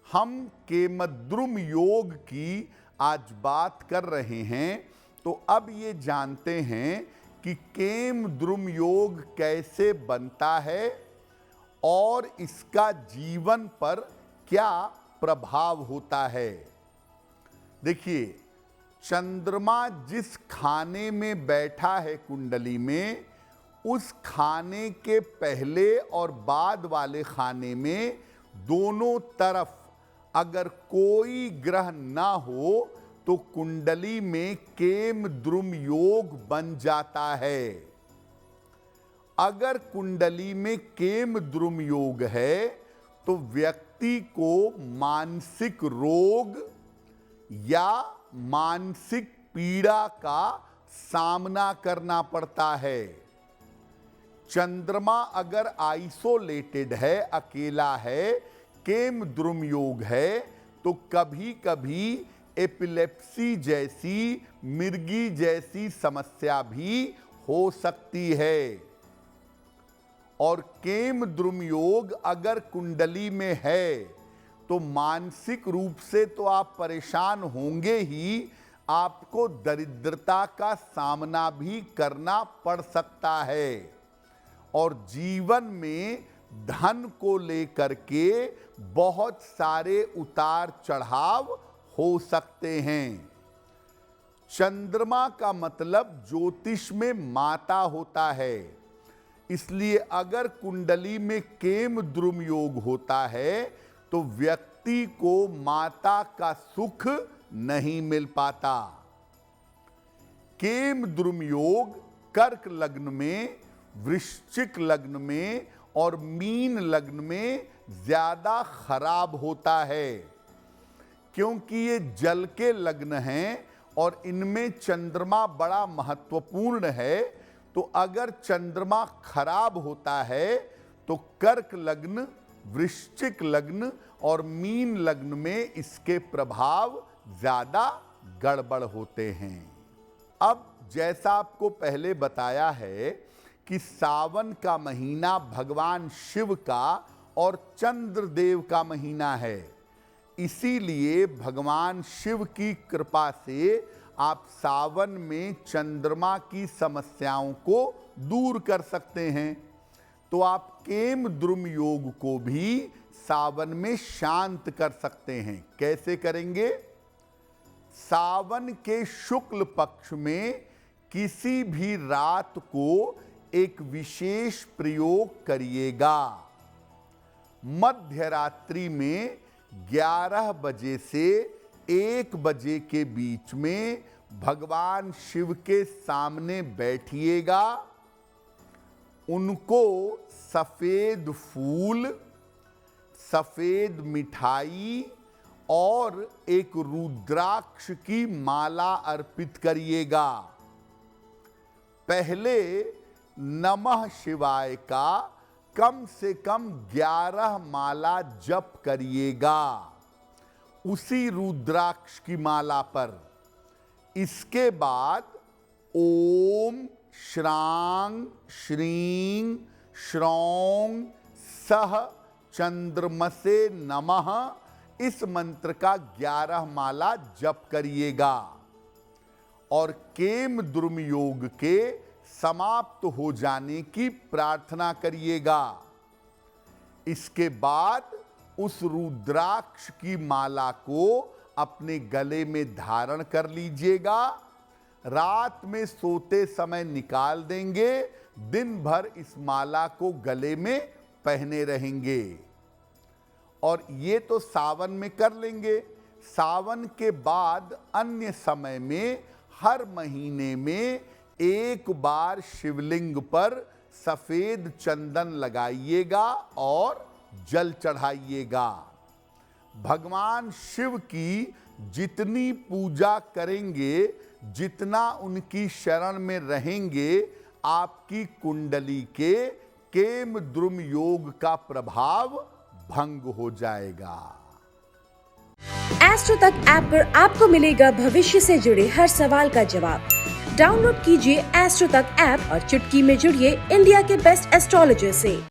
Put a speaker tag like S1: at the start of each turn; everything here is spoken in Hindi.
S1: हम केमद्रुम योग की आज बात कर रहे हैं। तो अब ये जानते हैं कि केमद्रुम योग कैसे बनता है और इसका जीवन पर क्या प्रभाव होता है। देखिए, चंद्रमा जिस खाने में बैठा है कुंडली में, उस खाने के पहले और बाद वाले खाने में दोनों तरफ अगर कोई ग्रह ना हो तो कुंडली में केमद्रुम योग बन जाता है। अगर कुंडली में केमद्रुम योग है तो व्यक्ति को मानसिक रोग या मानसिक पीड़ा का सामना करना पड़ता है। चंद्रमा अगर आइसोलेटेड है, अकेला है, केमद्रुम योग है, तो कभी कभी एपिलेप्सी जैसी, मिर्गी जैसी समस्या भी हो सकती है। और केमद्रुम योग अगर कुंडली में है तो मानसिक रूप से तो आप परेशान होंगे ही, आपको दरिद्रता का सामना भी करना पड़ सकता है और जीवन में धन को लेकर के बहुत सारे उतार चढ़ाव हो सकते हैं। चंद्रमा का मतलब ज्योतिष में माता होता है, इसलिए अगर कुंडली में केमद्रुम योग होता है तो व्यक्ति को माता का सुख नहीं मिल पाता। केमद्रुम योग कर्क लग्न में, वृश्चिक लग्न में और मीन लग्न में ज्यादा खराब होता है, क्योंकि ये जल के लग्न हैं और इनमें चंद्रमा बड़ा महत्वपूर्ण है। तो अगर चंद्रमा खराब होता है तो कर्क लग्न, वृश्चिक लग्न और मीन लग्न में इसके प्रभाव ज्यादा गड़बड़ होते हैं। अब जैसा आपको पहले बताया है कि सावन का महीना भगवान शिव का और चंद्रदेव का महीना है, इसीलिए भगवान शिव की कृपा से आप सावन में चंद्रमा की समस्याओं को दूर कर सकते हैं। तो आप केमद्रुम योग को भी सावन में शांत कर सकते हैं। कैसे करेंगे? सावन के शुक्ल पक्ष में किसी भी रात को एक विशेष प्रयोग करिएगा। मध्य रात्रि में 11 बजे से 1 बजे के बीच में भगवान शिव के सामने बैठिएगा। उनको सफेद फूल, सफेद मिठाई और एक रुद्राक्ष की माला अर्पित करिएगा। पहले नमः शिवाय का कम से कम 11 माला जप करिएगा उसी रुद्राक्ष की माला पर। इसके बाद ओम श्रांग श्रीं श्रौं सह चंद्रमसे नमः इस मंत्र का 11 माला जप करिएगा और केमद्रुम योग के समाप्त हो जाने की प्रार्थना करिएगा। इसके बाद उस रुद्राक्ष की माला को अपने गले में धारण कर लीजिएगा। रात में सोते समय निकाल देंगे, दिन भर इस माला को गले में पहने रहेंगे। और ये तो सावन में कर लेंगे। सावन के बाद अन्य समय में हर महीने में एक बार शिवलिंग पर सफेद चंदन लगाइएगा और जल चढ़ाइएगा। भगवान शिव की जितनी पूजा करेंगे, जितना उनकी शरण में रहेंगे, आपकी कुंडली के केमद्रुम योग का प्रभाव भंग हो जाएगा।
S2: एस्ट्रो तक ऐप पर आपको मिलेगा भविष्य से जुड़े हर सवाल का जवाब। डाउनलोड कीजिए एस्ट्रो तक ऐप और चुटकी में जुड़िए इंडिया के बेस्ट एस्ट्रोलॉजर से।